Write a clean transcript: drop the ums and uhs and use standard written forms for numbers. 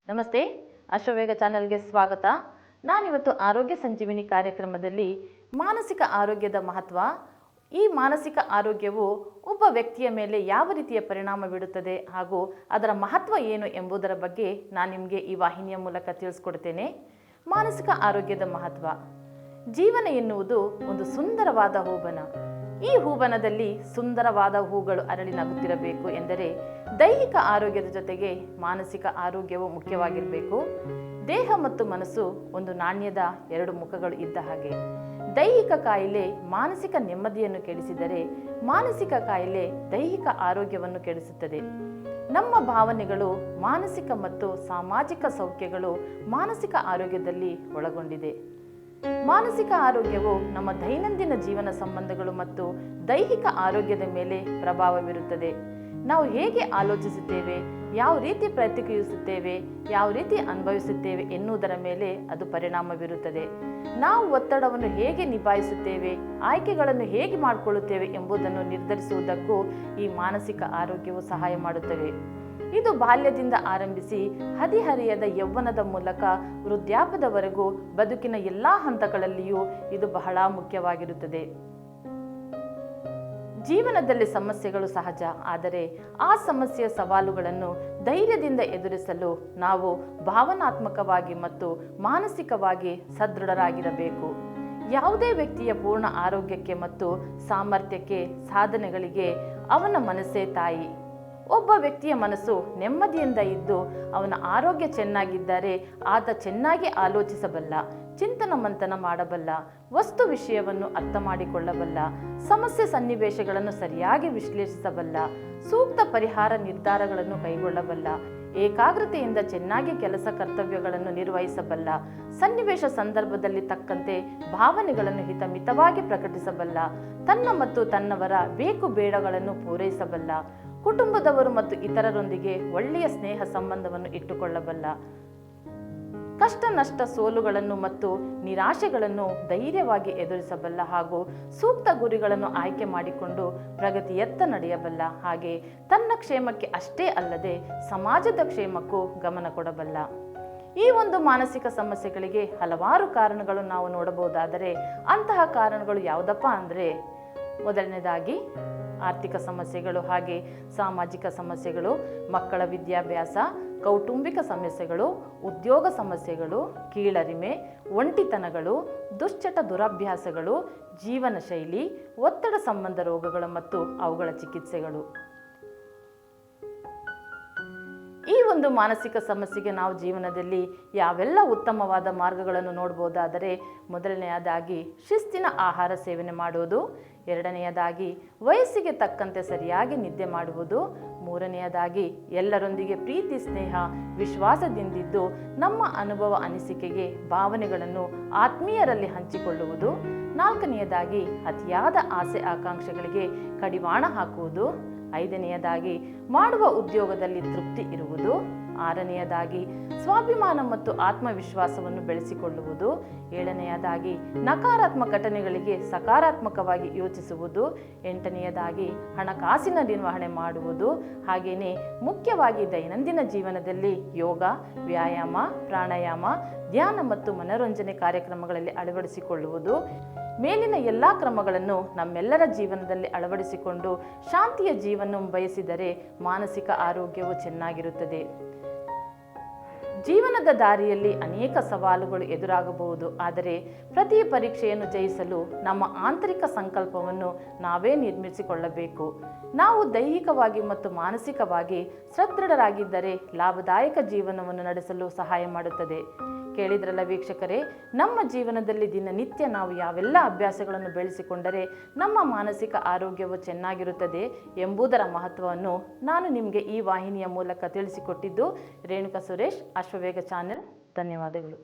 ನಮಸ್ತೆ, ಅಶ್ವವೇಗ ಚಾನೆಲ್ಗೆ ಸ್ವಾಗತ. ನಾನಿವತ್ತು ಆರೋಗ್ಯ ಸಂಜೀವಿನಿ ಕಾರ್ಯಕ್ರಮದಲ್ಲಿ ಮಾನಸಿಕ ಆರೋಗ್ಯದ ಮಹತ್ವ, ಈ ಮಾನಸಿಕ ಆರೋಗ್ಯವು ಒಬ್ಬ ವ್ಯಕ್ತಿಯ ಮೇಲೆ ಯಾವ ರೀತಿಯ ಪರಿಣಾಮ ಬೀರುತ್ತದೆ ಹಾಗೂ ಅದರ ಮಹತ್ವ ಏನು ಎಂಬುದರ ಬಗ್ಗೆ ನಾನು ನಿಮಗೆ ಈ ವಾಹಿನಿಯ ಮೂಲಕ ತಿಳಿಸ್ಕೊಡ್ತೇನೆ. ಮಾನಸಿಕ ಆರೋಗ್ಯದ ಮಹತ್ವ. ಜೀವನ ಎನ್ನುವುದು ಒಂದು ಸುಂದರವಾದ ಹೂಬನ. ಈ ಹೂಬನದಲ್ಲಿ ಸುಂದರವಾದ ಹೂಗಳು ಅರಳಿ ನಗುತ್ತಿರಬೇಕು ಎಂದರೆ ದೈಹಿಕ ಆರೋಗ್ಯದ ಜೊತೆಗೆ ಮಾನಸಿಕ ಆರೋಗ್ಯವು ಮುಖ್ಯವಾಗಿರಬೇಕು. ದೇಹ ಮತ್ತು ಮನಸ್ಸು ಒಂದು ನಾಣ್ಯದ ಎರಡು ಮುಖಗಳು ಇದ್ದ ಹಾಗೆ. ದೈಹಿಕ ಕಾಯಿಲೆ ಮಾನಸಿಕ ನೆಮ್ಮದಿಯನ್ನು ಕೆಡಿಸಿದರೆ ಮಾನಸಿಕ ಕಾಯಿಲೆ ದೈಹಿಕ ಆರೋಗ್ಯವನ್ನು ಕೆಡಿಸುತ್ತದೆ. ನಮ್ಮ ಭಾವನೆಗಳು, ಮಾನಸಿಕ ಮತ್ತು ಸಾಮಾಜಿಕ ಸೌಖ್ಯಗಳು ಮಾನಸಿಕ ಆರೋಗ್ಯದಲ್ಲಿ ಒಳಗೊಂಡಿದೆ. ಮಾನಸಿಕ ಆರೋಗ್ಯವು ನಮ್ಮ ದೈನಂದಿನ ಜೀವನ ಸಂಬಂಧಗಳು ಮತ್ತು ದೈಹಿಕ ಆರೋಗ್ಯದ ಮೇಲೆ ಪ್ರಭಾವ ಬೀರುತ್ತದೆ. ನಾವು ಹೇಗೆ ಆಲೋಚಿಸುತ್ತೇವೆ, ಯಾವ ರೀತಿ ಪ್ರತಿಕ್ರಿಯಿಸುತ್ತೇವೆ, ಯಾವ ರೀತಿ ಅನುಭವಿಸುತ್ತೇವೆ ಎನ್ನುವುದರ ಮೇಲೆ ಅದು ಪರಿಣಾಮ ಬೀರುತ್ತದೆ. ನಾವು ಒತ್ತಡವನ್ನು ಹೇಗೆ ನಿಭಾಯಿಸುತ್ತೇವೆ, ಆಯ್ಕೆಗಳನ್ನು ಹೇಗೆ ಮಾಡಿಕೊಳ್ಳುತ್ತೇವೆ ಎಂಬುದನ್ನು ನಿರ್ಧರಿಸುವುದಕ್ಕೂ ಈ ಮಾನಸಿಕ ಆರೋಗ್ಯವು ಸಹಾಯ ಮಾಡುತ್ತವೆ. ಇದು ಬಾಲ್ಯದಿಂದ ಆರಂಭಿಸಿ ಹದಿಹರೆಯದ ಯೌವನದ ಮೂಲಕ ವೃದ್ಧಾಪ್ಯದವರೆಗೂ ಬದುಕಿನ ಎಲ್ಲ ಹಂತಗಳಲ್ಲಿಯೂ ಇದು ಬಹಳ ಮುಖ್ಯವಾಗಿರುತ್ತದೆ. ಜೀವನದಲ್ಲಿ ಸಮಸ್ಯೆಗಳು ಸಹಜ, ಆದರೆ ಆ ಸಮಸ್ಯೆಯ ಸವಾಲುಗಳನ್ನು ಧೈರ್ಯದಿಂದ ಎದುರಿಸಲು ನಾವು ಭಾವನಾತ್ಮಕವಾಗಿ ಮತ್ತು ಮಾನಸಿಕವಾಗಿ ಸದೃಢರಾಗಿರಬೇಕು. ಯಾವುದೇ ವ್ಯಕ್ತಿಯ ಪೂರ್ಣ ಆರೋಗ್ಯಕ್ಕೆ ಮತ್ತು ಸಾಮರ್ಥ್ಯಕ್ಕೆ, ಸಾಧನೆಗಳಿಗೆ ಅವನ ಮನಸ್ಸೇ ತಾಯಿ. ಒಬ್ಬ ವ್ಯಕ್ತಿಯ ಮನಸ್ಸು ನೆಮ್ಮದಿಯಿಂದ ಇದ್ದು ಅವನ ಆರೋಗ್ಯ ಚೆನ್ನಾಗಿದ್ದರೆ ಆತ ಚೆನ್ನಾಗಿ ಆಲೋಚಿಸಬಲ್ಲ, ಚಿಂತನ ಮಂಥನ ಮಾಡಬಲ್ಲ, ವಸ್ತು ವಿಷಯವನ್ನು ಅರ್ಥ ಮಾಡಿಕೊಳ್ಳಬಲ್ಲ, ಸಮಸ್ಯೆ ಸನ್ನಿವೇಶಗಳನ್ನು ಸರಿಯಾಗಿ ವಿಶ್ಲೇಷಿಸಬಲ್ಲ, ಸೂಕ್ತ ಪರಿಹಾರ ನಿರ್ಧಾರಗಳನ್ನು ಕೈಗೊಳ್ಳಬಲ್ಲ, ಏಕಾಗ್ರತೆಯಿಂದ ಚೆನ್ನಾಗಿ ಕೆಲಸ ಕರ್ತವ್ಯಗಳನ್ನು ನಿರ್ವಹಿಸಬಲ್ಲ, ಸನ್ನಿವೇಶ ಸಂದರ್ಭದಲ್ಲಿ ತಕ್ಕಂತೆ ಭಾವನೆಗಳನ್ನು ಹಿತಮಿತವಾಗಿ ಪ್ರಕಟಿಸಬಲ್ಲ, ತನ್ನ ಮತ್ತು ತನ್ನವರ ಬೇಕು ಬೇಡಗಳನ್ನು ಪೂರೈಸಬಲ್ಲ, ಕುಟುಂಬದವರು ಮತ್ತು ಇತರರೊಂದಿಗೆ ಒಳ್ಳೆಯ ಸ್ನೇಹ ಸಂಬಂಧವನ್ನು ಇಟ್ಟುಕೊಳ್ಳಬಲ್ಲ, ಕಷ್ಟ ನಷ್ಟ ಸೋಲುಗಳನ್ನು ಮತ್ತು ನಿರಾಶೆಗಳನ್ನು ಧೈರ್ಯವಾಗಿ ಎದುರಿಸಬಲ್ಲ ಹಾಗೂ ಸೂಕ್ತ ಗುರಿಗಳನ್ನು ಆಯ್ಕೆ ಮಾಡಿಕೊಂಡು ಪ್ರಗತಿಯತ್ತ ನಡೆಯಬಲ್ಲ. ಹಾಗೆ ತನ್ನ ಕ್ಷೇಮಕ್ಕೆ ಅಷ್ಟೇ ಅಲ್ಲದೆ ಸಮಾಜದ ಕ್ಷೇಮಕ್ಕೂ ಗಮನ ಕೊಡಬಲ್ಲ. ಈ ಒಂದು ಮಾನಸಿಕ ಸಮಸ್ಯೆಗಳಿಗೆ ಹಲವಾರು ಕಾರಣಗಳು ನಾವು ನೋಡಬಹುದಾದರೆ ಅಂತಹ ಕಾರಣಗಳು ಯಾವುದಪ್ಪ ಅಂದರೆ, ಮೊದಲನೇದಾಗಿ ಆರ್ಥಿಕ ಸಮಸ್ಯೆಗಳು, ಹಾಗೆ ಸಾಮಾಜಿಕ ಸಮಸ್ಯೆಗಳು, ಮಕ್ಕಳ ವಿದ್ಯಾಭ್ಯಾಸ, ಕೌಟುಂಬಿಕ ಸಮಸ್ಯೆಗಳು, ಉದ್ಯೋಗ ಸಮಸ್ಯೆಗಳು, ಕೀಳರಿಮೆ, ಒಂಟಿತನಗಳು, ದುಶ್ಚಟ ದುರಭ್ಯಾಸಗಳು, ಜೀವನ ಶೈಲಿ, ಒತ್ತಡ ಸಂಬಂಧ ರೋಗಗಳು ಮತ್ತು ಅವುಗಳ ಚಿಕಿತ್ಸೆಗಳು. ಈ ಒಂದು ಮಾನಸಿಕ ಸಮಸ್ಯೆಗೆ ನಾವು ಜೀವನದಲ್ಲಿ ಯಾವೆಲ್ಲ ಉತ್ತಮವಾದ ಮಾರ್ಗಗಳನ್ನು ನೋಡ್ಬೋದಾದರೆ, ಮೊದಲನೆಯದಾಗಿ ಶಿಸ್ತಿನ ಆಹಾರ ಸೇವನೆ ಮಾಡುವುದು, ಎರಡನೆಯದಾಗಿ ವಯಸ್ಸಿಗೆ ತಕ್ಕಂತೆ ಸರಿಯಾಗಿ ನಿದ್ದೆ ಮಾಡುವುದು, ಮೂರನೆಯದಾಗಿ ಎಲ್ಲರೊಂದಿಗೆ ಪ್ರೀತಿ, ಸ್ನೇಹ, ವಿಶ್ವಾಸದಿಂದಿದ್ದು ನಮ್ಮ ಅನುಭವ, ಅನಿಸಿಕೆಗೆ, ಭಾವನೆಗಳನ್ನು ಆತ್ಮೀಯರಲ್ಲಿ ಹಂಚಿಕೊಳ್ಳುವುದು, ನಾಲ್ಕನೆಯದಾಗಿ ಅತಿಯಾದ ಆಸೆ ಆಕಾಂಕ್ಷೆಗಳಿಗೆ ಕಡಿವಾಣ ಹಾಕುವುದು, ಐದನೆಯದಾಗಿ ಮಾಡುವ ಉದ್ಯೋಗದಲ್ಲಿ ತೃಪ್ತಿ ಇರುವುದು, ಆರನೆಯದಾಗಿ ಸ್ವಾಭಿಮಾನ ಮತ್ತು ಆತ್ಮವಿಶ್ವಾಸವನ್ನು ಬೆಳೆಸಿಕೊಳ್ಳುವುದು, ಏಳನೆಯದಾಗಿ ನಕಾರಾತ್ಮಕ ಘಟನೆಗಳಿಗೆ ಸಕಾರಾತ್ಮಕವಾಗಿ ಯೋಚಿಸುವುದು, ಎಂಟನೆಯದಾಗಿ ಹಣಕಾಸಿನ ನಿರ್ವಹಣೆ ಮಾಡುವುದು, ಹಾಗೆಯೇ ಮುಖ್ಯವಾಗಿ ದೈನಂದಿನ ಜೀವನದಲ್ಲಿ ಯೋಗ, ವ್ಯಾಯಾಮ, ಪ್ರಾಣಾಯಾಮ, ಧ್ಯಾನ ಮತ್ತು ಮನೋರಂಜನೆ ಕಾರ್ಯಕ್ರಮಗಳಲ್ಲಿ ಅಳವಡಿಸಿಕೊಳ್ಳುವುದು. ಮೇಲಿನ ಎಲ್ಲ ಕ್ರಮಗಳನ್ನು ನಮ್ಮೆಲ್ಲರ ಜೀವನದಲ್ಲಿ ಅಳವಡಿಸಿಕೊಂಡು ಶಾಂತಿಯ ಜೀವನ ಬಯಸಿದರೆ ಮಾನಸಿಕ ಆರೋಗ್ಯವು ಚೆನ್ನಾಗಿರುತ್ತದೆ. ಜೀವನದ ದಾರಿಯಲ್ಲಿ ಅನೇಕ ಸವಾಲುಗಳು ಎದುರಾಗಬಹುದು, ಆದರೆ ಪ್ರತಿ ಪರೀಕ್ಷೆಯನ್ನು ಜಯಿಸಲು ನಮ್ಮ ಆಂತರಿಕ ಸಂಕಲ್ಪವನ್ನು ನಾವೇ ನಿರ್ಮಿಸಿಕೊಳ್ಳಬೇಕು. ನಾವು ದೈಹಿಕವಾಗಿ ಮತ್ತು ಮಾನಸಿಕವಾಗಿ ಸದೃಢರಾಗಿದ್ದರೆ ಲಾಭದಾಯಕ ಜೀವನವನ್ನು ನಡೆಸಲು ಸಹಾಯ ಮಾಡುತ್ತದೆ. ಕೇಳಿದ್ರಲ್ಲ ವೀಕ್ಷಕರೇ, ನಮ್ಮ ಜೀವನದಲ್ಲಿ ದಿನನಿತ್ಯ ನಾವು ಯಾವೆಲ್ಲ ಅಭ್ಯಾಸಗಳನ್ನು ಬೆಳೆಸಿಕೊಂಡರೆ ನಮ್ಮ ಮಾನಸಿಕ ಆರೋಗ್ಯವು ಚೆನ್ನಾಗಿರುತ್ತದೆ ಎಂಬುದರ ಮಹತ್ವವನ್ನು ನಾನು ನಿಮಗೆ ಈ ವಾಹಿನಿಯ ಮೂಲಕ ತಿಳಿಸಿಕೊಟ್ಟಿದ್ದು ರೇಣುಕಾ ಸುರೇಶ್, ಅಶ್ವವೇಗ ಚಾನೆಲ್. ಧನ್ಯವಾದಗಳು.